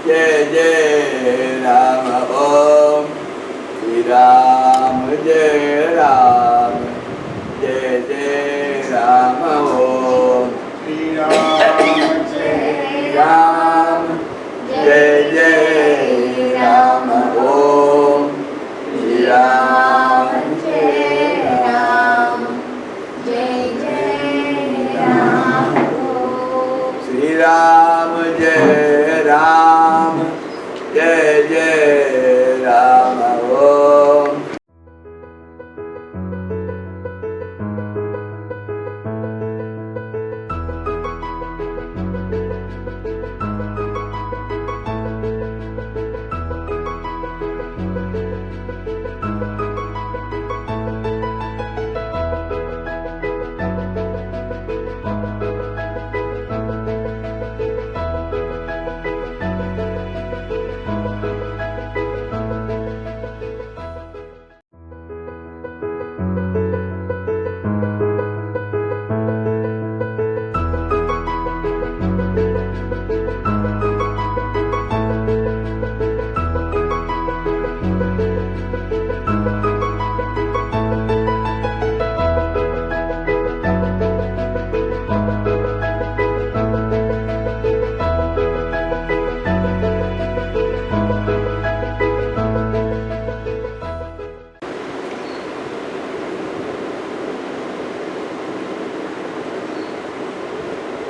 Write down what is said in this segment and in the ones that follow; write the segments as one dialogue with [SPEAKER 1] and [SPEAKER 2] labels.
[SPEAKER 1] Jai Jai Ram Om Shri Ram Jai Ram Jai Jai Ram Om Shri Ram Jai Ram Jai Jai Ram Om Shri Ram Jai Ram Jai Jai Ram Om Shri Ram Jai Ram Jai Jai Ram Om.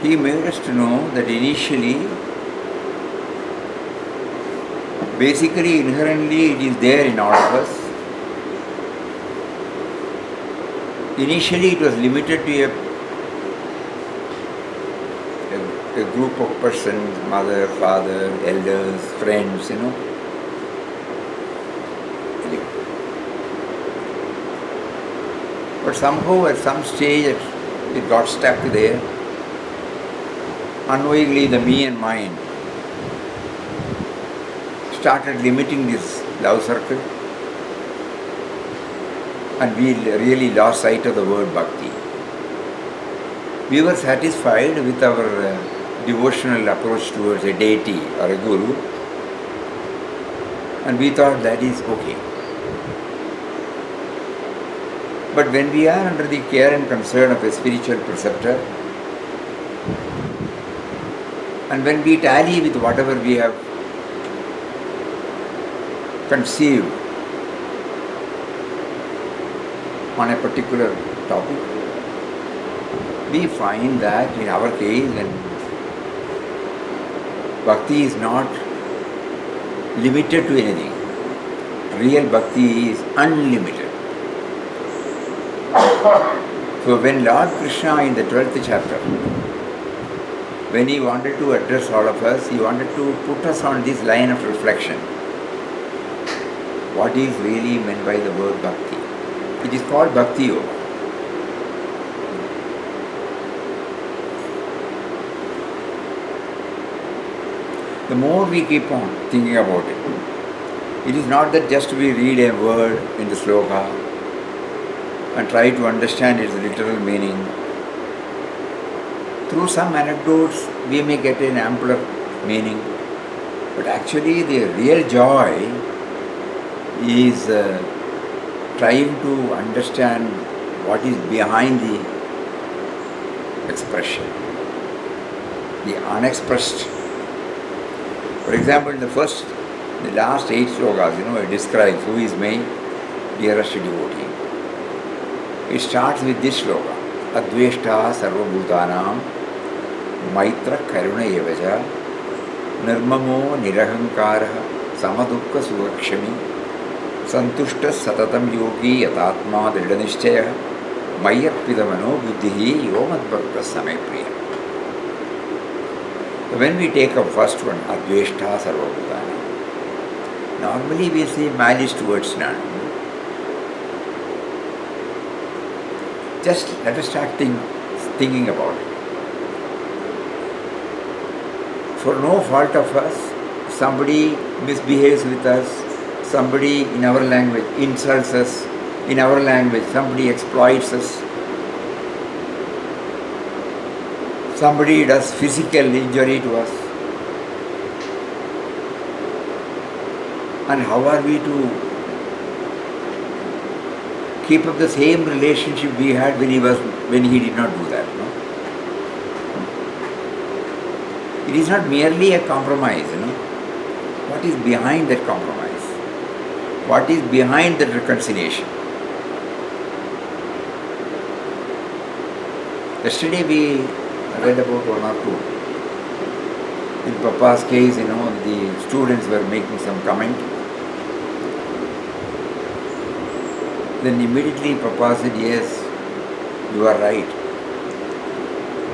[SPEAKER 1] He made us to know that initially, basically, inherently, it is there in all of us. Initially, it was limited to a group of persons, mother, father, elders, friends, But somehow, at some stage, it got stuck there. Unknowingly, the me and mine started limiting this love circle, and we really lost sight of the word bhakti. We were satisfied with our devotional approach towards a deity or a guru, and we thought that is okay. But when we are under the care and concern of a spiritual preceptor, and when we tally with whatever we have conceived on a particular topic, we find that in our case, when bhakti is not limited to anything, real bhakti is unlimited. So when Lord Krishna in the 12th chapter, when he wanted to address all of us, he wanted to put us on this line of reflection. What is really meant by the word bhakti? It is called bhakti yoga. The more we keep on thinking about it, it is not that just we read a word in the sloka and try to understand its literal meaning. Through some anecdotes, we may get an ampler meaning, but actually the real joy is trying to understand what is behind the expression, the unexpressed. For example, in the last 8 slokas, it describes who is my dearest devotee. It starts with this sloka, Adveshta Sarvabhutanam Maitra Karuna Evaja Nirmamo Nirahankaraha Samadukka Suvakshami Santushta Satatam Yogi Yatatma Dridhanishchaya Mayarpidamano Buddhihi Yomadbhakta Samepriya. When we take up first one, Adveshta Sarvabhutanam, normally we say malice towards none. Just let us start thinking about it. For no fault of us, somebody misbehaves with us, somebody in our language insults us, in our language somebody exploits us, somebody does physical injury to us. And how are we to keep up the same relationship we had when he did not do that? No? It is not merely a compromise, What is behind that compromise? What is behind that reconciliation? Yesterday we read about one or two. In Papa's case, the students were making some comment. Then immediately Papa said, yes, you are right.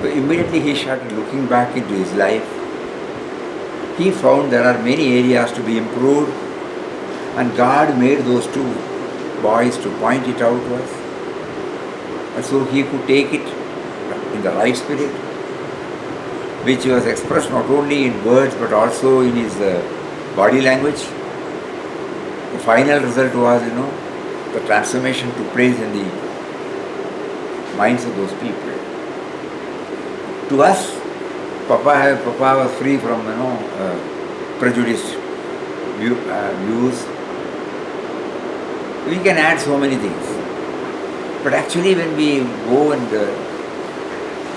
[SPEAKER 1] So immediately he started looking back into his life. He found there are many areas to be improved, and God made those two boys to point it out to us. And so he could take it in the right spirit, which was expressed not only in words but also in his body language. The final result was, the transformation took place in the minds of those people. To us, Papa was free from, prejudiced views. We can add so many things. But actually when we go and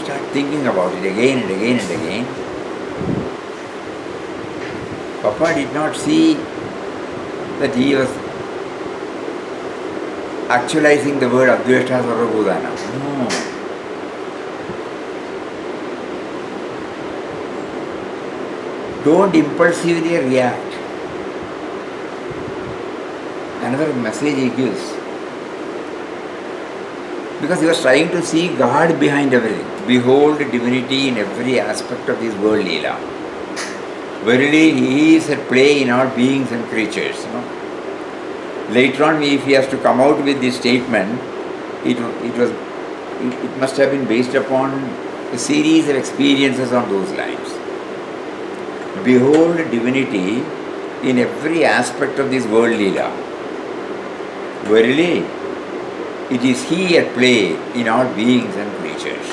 [SPEAKER 1] start thinking about it again and again and again, Papa did not see that he was actualizing the word Advaita Sarvabhutana. No. Don't impulsively react. Another message he gives. Because he was trying to see God behind everything. Behold divinity in every aspect of this world Leela. Verily, he is at play in all beings and creatures. Later on, if he has to come out with this statement, it must have been based upon a series of experiences on those lines. Behold divinity in every aspect of this world Leela. Verily, it is he at play in all beings and creatures.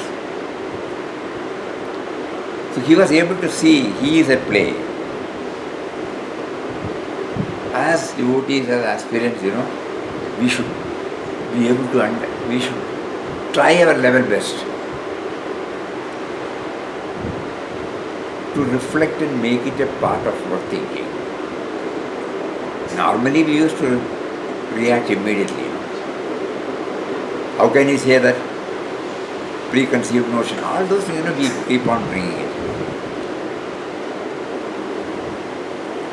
[SPEAKER 1] So he was able to see he is at play. As devotees, as aspirants, we should be able to we should try our level best to reflect and make it a part of our thinking. Normally we used to react immediately. How can you say that? Preconceived notion, all those things, we keep on bringing it.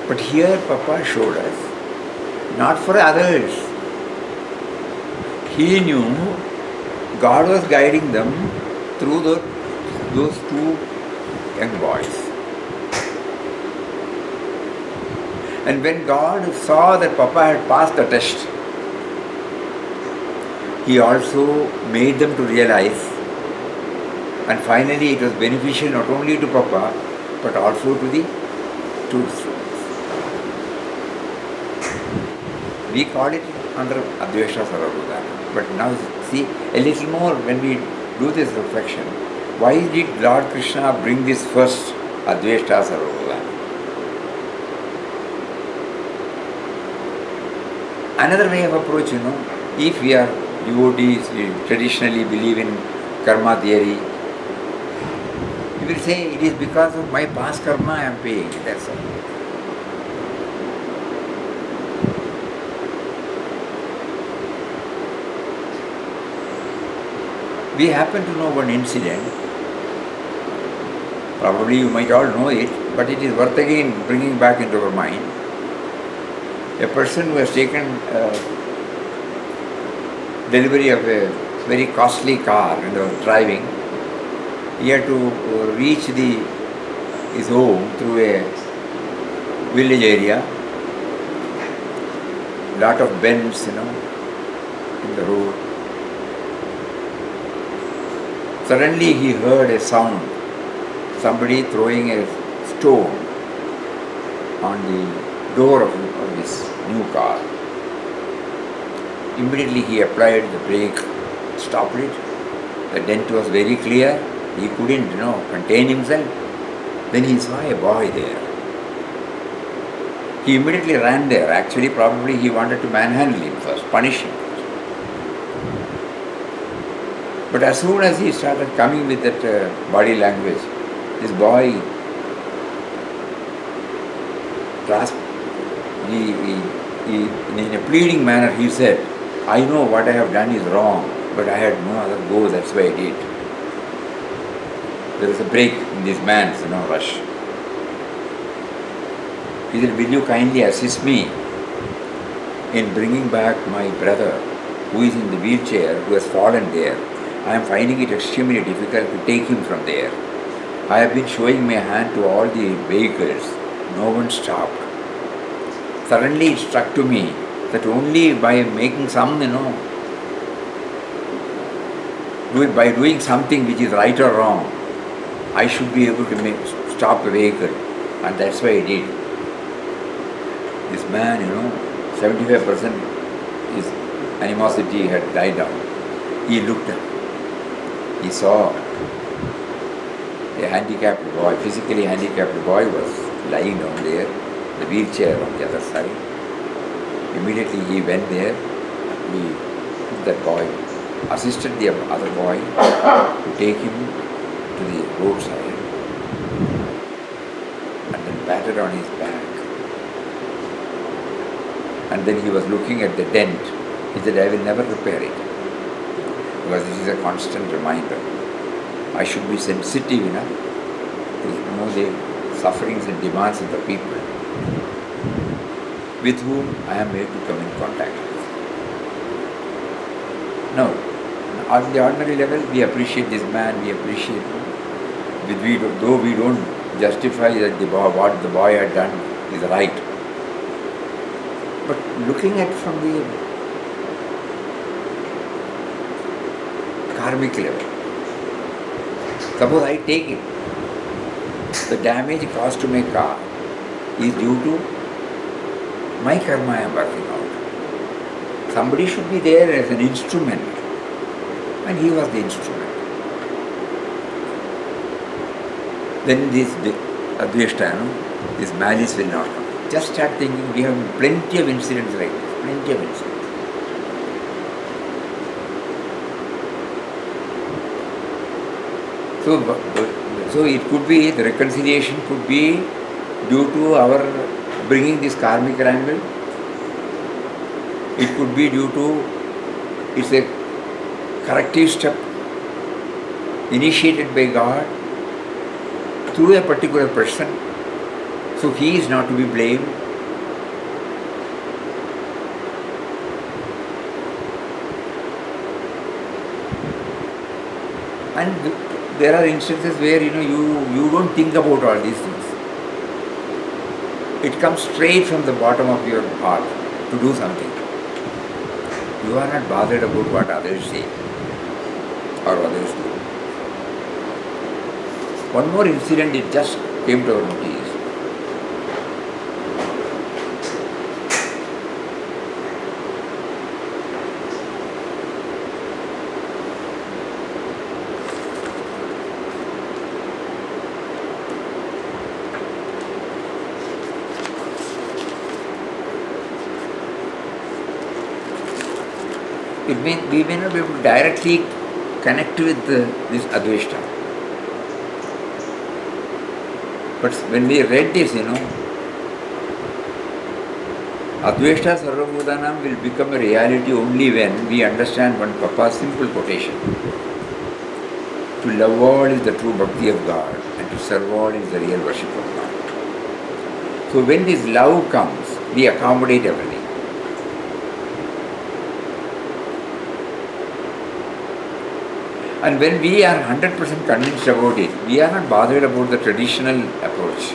[SPEAKER 1] But here Papa showed us, not for others. He knew God was guiding them through those two young boys. And when God saw that Papa had passed the test, he also made them to realize, and finally it was beneficial not only to Papa but also to the two students. We call it under Advaita Sarvabhutana. But now see a little more when we do this reflection. Why did Lord Krishna bring this first Advaita Sarvabhutana? Another way of approach, if we are devotees, we traditionally believe in karma theory, we will say it is because of my past karma I am paying, that's all. We happen to know one incident, probably you might all know it, but it is worth again bringing back into our mind. A person who has taken delivery of a very costly car and was driving, he had to reach his home through a village area, lot of bends, in the road. Suddenly he heard a sound, somebody throwing a stone on the door of his new car. Immediately he applied the brake, stopped it. The dent was very clear. He couldn't, contain himself. Then he saw a boy there. He immediately ran there. Actually, probably he wanted to manhandle him first, punish him. But as soon as he started coming with that body language, this boy grasped, in a pleading manner, he said, I know what I have done is wrong, but I had no other go, that's why I did. There was a break in this man's rush. He said, will you kindly assist me in bringing back my brother who is in the wheelchair, who has fallen there? I am finding it extremely difficult to take him from there. I have been showing my hand to all the vehicles. No one stopped. Suddenly it struck to me that only by making some, by doing something which is right or wrong, I should be able to stop the vehicle. And that's why I did. This man, 75% his animosity had died down. He looked up. He saw a handicapped boy, physically handicapped boy was lying down there, the wheelchair on the other side. Immediately he went there, he took that boy, assisted the other boy to take him to the roadside and then patted on his back. And then he was looking at the dent. He said, I will never repair it, because this is a constant reminder. I should be sensitive enough to know the sufferings and demands of the people with whom I am made to come in contact with. No, on the ordinary level, we appreciate this man, we appreciate him. Though we don't justify that what the boy had done is right. But looking at from the karmic level, suppose I take it, the damage caused to my car is due to my karma I am working out. Somebody should be there as an instrument, and he was the instrument. Then this adveshta, this malice will not come. Just start thinking, we have plenty of incidents like this, plenty of incidents. So it could be, the reconciliation could be due to our bringing this karmic angle. It could be due to, it's a corrective step initiated by God through a particular person. So he is not to be blamed. And there are instances where you don't think about all these things. It comes straight from the bottom of your heart to do something. You are not bothered about what others say or others do. One more incident, it just came to our notice. We may not be able to directly connect with this adveshta. But when we read this, adveshta sarvabhutanam will become a reality only when we understand one Papa's simple quotation. To love all is the true bhakti of God, and to serve all is the real worship of God. So when this love comes, we accommodate everything. And when we are 100% convinced about it, we are not bothered about the traditional approach.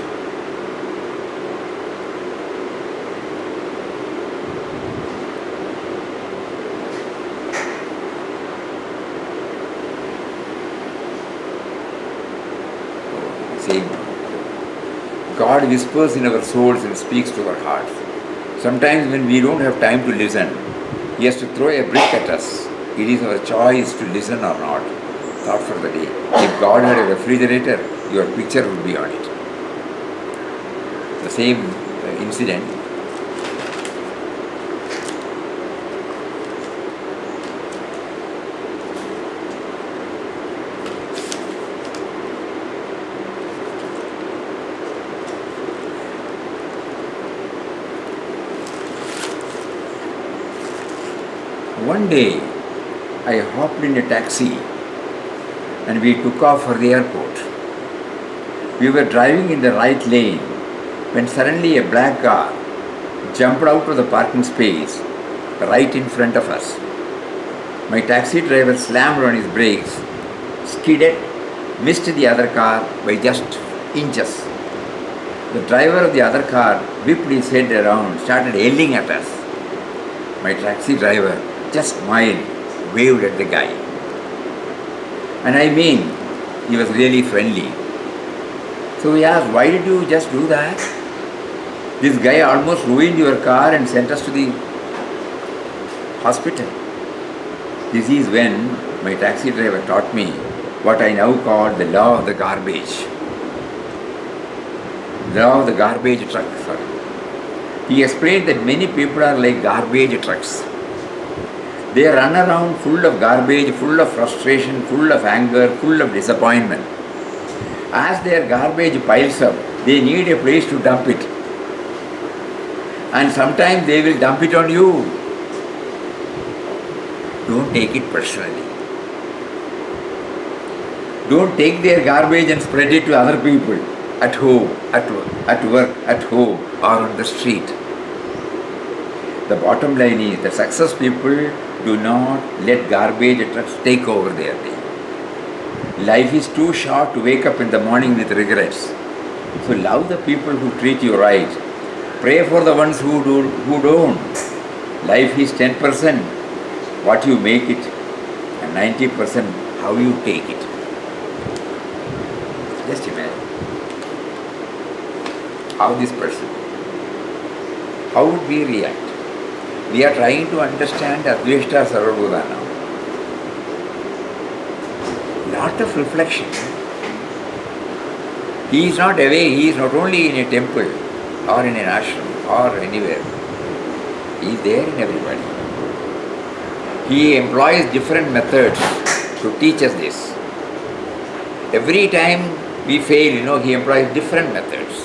[SPEAKER 1] Saying, God whispers in our souls and speaks to our hearts. Sometimes when we don't have time to listen, He has to throw a brick at us. It is our choice to listen or not. Thought for the day. If God had a refrigerator, your picture would be on it. The same incident. One day, I hopped in a taxi and we took off for the airport. We were driving in the right lane when suddenly a black car jumped out of the parking space right in front of us. My taxi driver slammed on his brakes, skidded, missed the other car by just inches. The driver of the other car whipped his head around, started yelling at us. My taxi driver just smiled, waved at the guy. And I mean, he was really friendly. So we asked, why did you just do that? This guy almost ruined your car and sent us to the hospital. This is when my taxi driver taught me what I now call the law of the garbage. Law of the garbage truck, sorry. He explained that many people are like garbage trucks. They run around full of garbage, full of frustration, full of anger, full of disappointment. As their garbage piles up, they need a place to dump it. And sometimes they will dump it on you. Don't take it personally. Don't take their garbage and spread it to other people at home, at work, at home, or on the street. The bottom line is that success people do not let garbage trucks take over their day. Life is too short to wake up in the morning with regrets. So love the people who treat you right. Pray for the ones who don't. Life is 10% what you make it and 90% how you take it. Just imagine how this person, how would we react? We are trying to understand Advaita Sarvabhuta now. Lot of reflection. He is not away, he is not only in a temple or in an ashram or anywhere. He is there in everybody. He employs different methods to teach us this. Every time we fail, he employs different methods.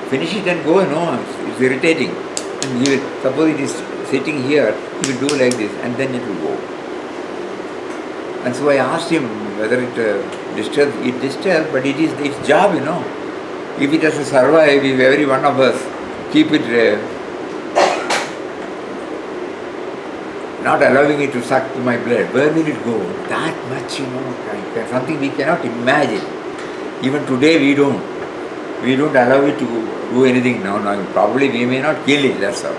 [SPEAKER 1] Finish it and go, it's irritating. And he will, suppose it is sitting here, he will do like this and then it will go. And so I asked him whether it disturbs. It disturbs, but it is its job, If it has to survive, if every one of us keep it, not allowing it to suck to my blood, where will it go? That much, something we cannot imagine. Even today we don't allow it to do anything now. Probably we may not kill it, that's all.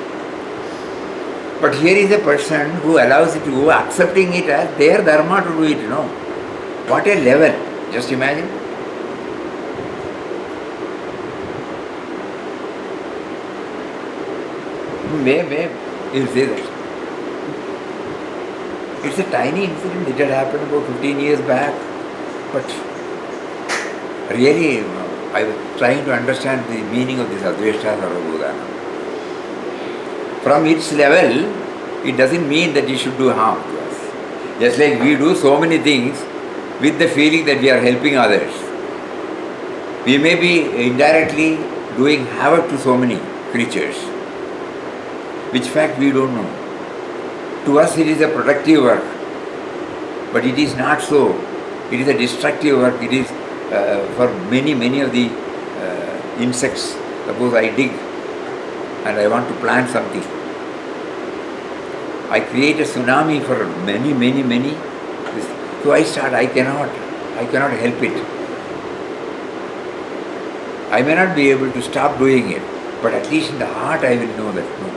[SPEAKER 1] But here is a person who allows it to go, accepting it as their dharma to do it, What a level, just imagine. May he'll say that. It's a tiny incident, it had happened about 15 years back, but really, I was trying to understand the meaning of this Advaita Sarvabhuta. From its level, it doesn't mean that it should do harm to us. Just like we do so many things with the feeling that we are helping others. We may be indirectly doing havoc to so many creatures, which fact we don't know. To us it is a productive work, but it is not so. It is a destructive work. It is for many of the insects. Suppose I dig and I want to plant something. I create a tsunami for many. So I cannot help it. I may not be able to stop doing it, but at least in the heart I will know that no.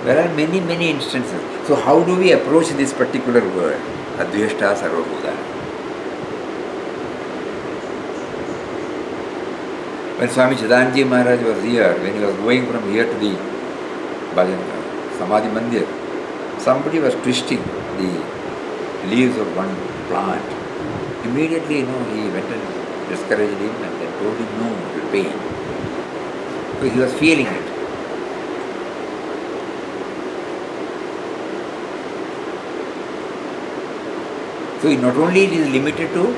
[SPEAKER 1] There are many, many instances. So how do we approach this particular word? Adveshta Sarvabhutana. When Swami Chidanji Maharaj was here, when he was going from here to the Samadhi Mandir, somebody was twisting the leaves of one plant. Immediately, he went and discouraged him and then told him no, it will pain. So he was feeling it. So not only it is limited to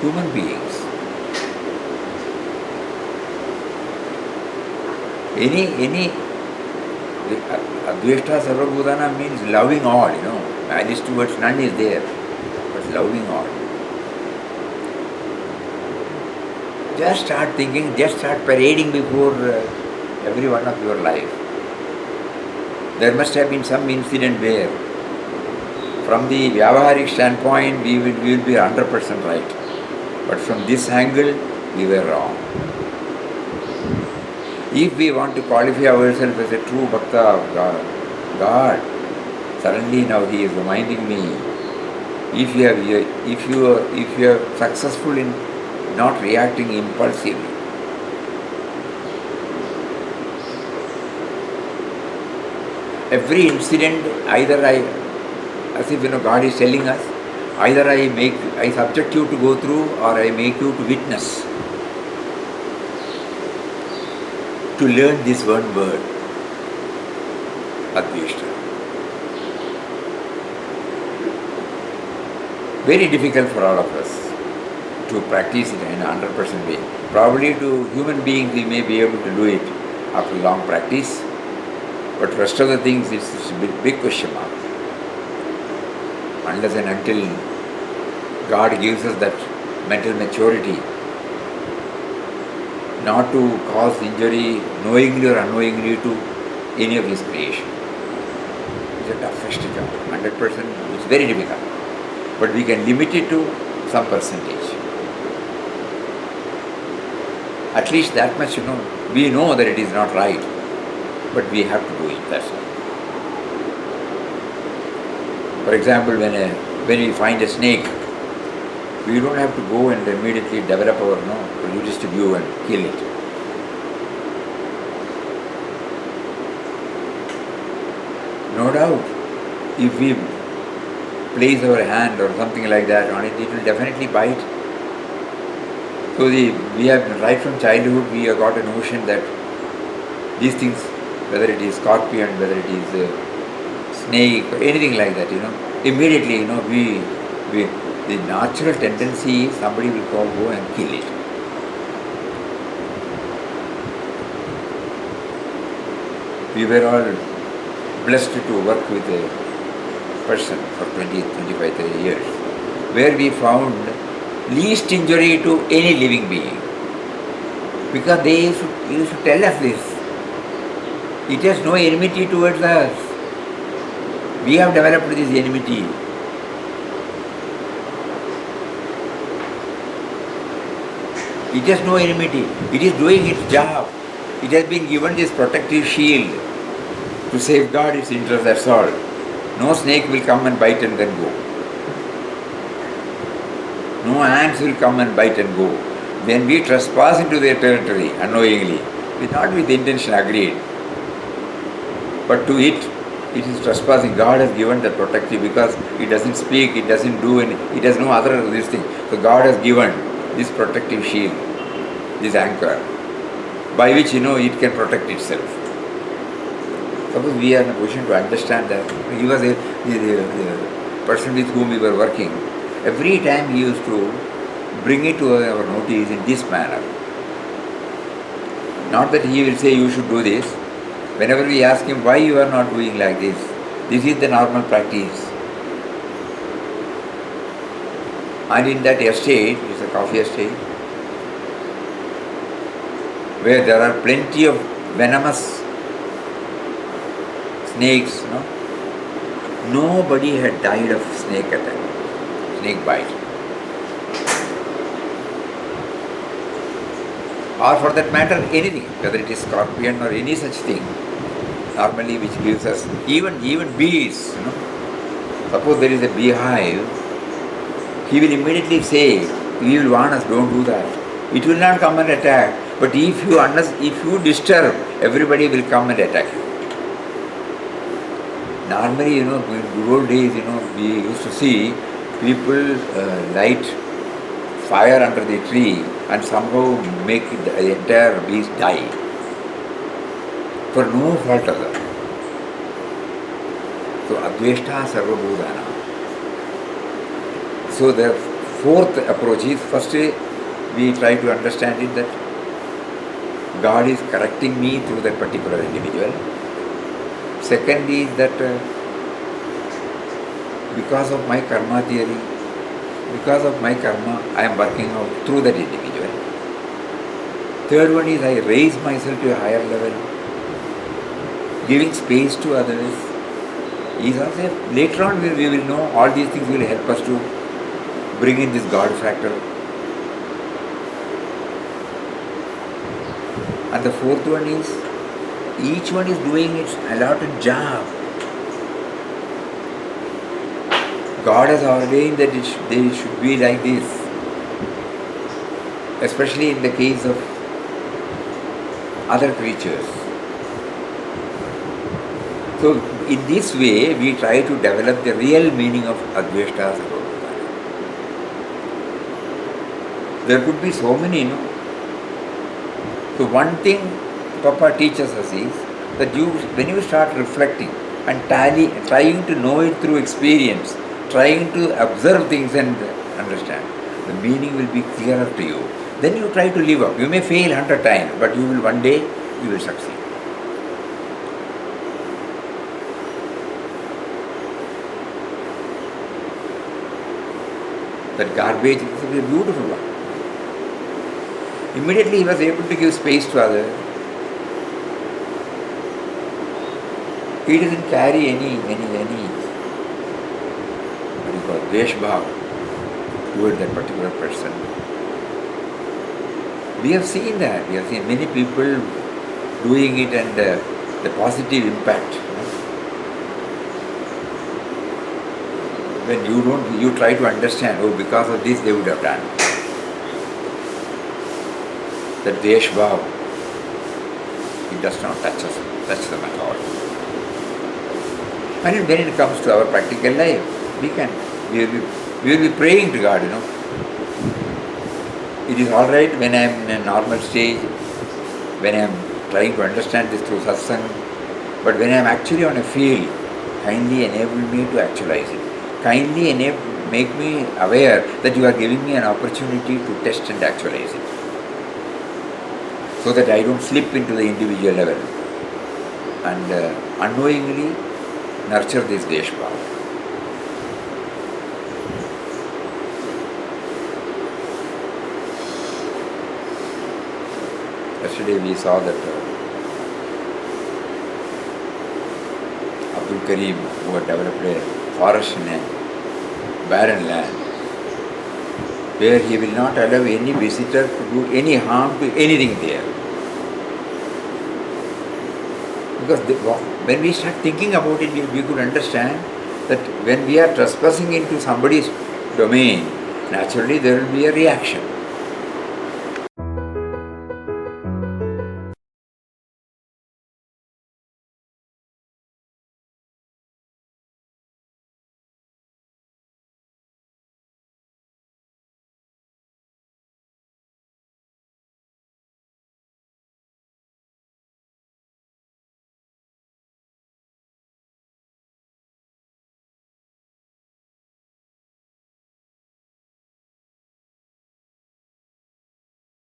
[SPEAKER 1] human beings. Any Adveshta Sarvabhutana means loving all, Malice towards none is there, but loving all. Just start thinking, just start parading before every one of your life. There must have been some incident where, from the Vyavaharik standpoint, we will be 100% right. But from this angle, we were wrong. If we want to qualify ourselves as a true Bhakta of God, suddenly now he is reminding me, if you are successful in not reacting impulsively, every incident, either as if God is telling us, either I subject you to go through, or I make you to witness, to learn this one word, Adveshta. Very difficult for all of us to practice it in a 100% way. Probably to human beings we may be able to do it after long practice, but rest of the things it's a big question mark. Unless and until God gives us that mental maturity not to cause injury knowingly or unknowingly to any of His creation. It's a toughest job. 100% it's very difficult. But we can limit it to some percentage. At least that much, we know that it is not right, but we have to do it, that's all. For example, when we find a snake, we don't have to go and immediately develop our prejudice view and kill it. No doubt, if we place our hand or something like that on it, it will definitely bite. So we have, right from childhood, we have got a notion that these things, whether it is scorpion, whether it is snake, or anything like that, immediately, the natural tendency is somebody will go and kill it. We were all blessed to work with a person for 20, 25, 30 years, where we found least injury to any living being. Because they used to tell us this. It has no enmity towards us. We have developed this enmity. It has no enmity. It is doing its job. It has been given this protective shield to safeguard its interest, that's all. No snake will come and bite and then go. No ants will come and bite and go. When we trespass into their territory unknowingly, not with intention agreed, but to it is trespassing. God has given that protective because it doesn't speak, it doesn't do any, it has no other this thing. So God has given this protective shield, this anchor, by which it can protect itself. Suppose we are in a position to understand that. He was the person with whom we were working. Every time he used to bring it to our notice in this manner. Not that he will say you should do this. Whenever we ask him why you are not doing like this is the normal practice. And in that estate, it's a coffee estate, where there are plenty of venomous snakes, nobody had died of snake attack, snake bite. or for that matter anything, whether it is scorpion or any such thing, normally which gives us, even bees, suppose there is a beehive, he will immediately say, he will warn us, don't do that. It will not come and attack, but if you disturb, everybody will come and attack you. Normally, in good old days, we used to see people light fire under the tree and somehow make the entire bees die for no fault of them. So, Adveshta Sarvabhutana. So, the fourth approach is, first we try to understand it that God is correcting me through that particular individual. Second is that because of my karma theory, because of my karma, I am working out through that individual. Third one is I raise myself to a higher level, giving space to others. Is also, later on we will know all these things will help us to bring in this God factor. And the fourth one is, each one is doing its allotted job. God has ordained that they should be like this, especially in the case of other creatures. So, in this way, we try to develop the real meaning of Adveshta Sarvabhutana. There could be so many, So, one thing Papa teaches us is that when you start reflecting and trying to know it through experience, trying to observe things and understand, the meaning will be clearer to you. Then you try to live up. You may fail 100 times, but one day you will succeed. That garbage is a beautiful one. Immediately he was able to give space to others. He doesn't carry any Dveshbhav toward that particular person. We have seen that. We have seen many people doing it and the positive impact. When you try to understand, because of this they would have done. The Dveshbhav, it does not touch them at all. And when it comes to our practical life, we will be praying to God, It is all right when I am in a normal stage, when I am trying to understand this through satsang, but when I am actually on a field, kindly enable me to actualize it. Kindly make me aware that you are giving me an opportunity to test and actualize it, so that I don't slip into the individual level and unknowingly nurture this Dveshbhav. Yesterday we saw that Abdul Karim, who had developed a forest in a barren land, where he will not allow any visitor to do any harm to anything there. Because when we start thinking about it, we could understand that when we are trespassing into somebody's domain, naturally there will be a reaction.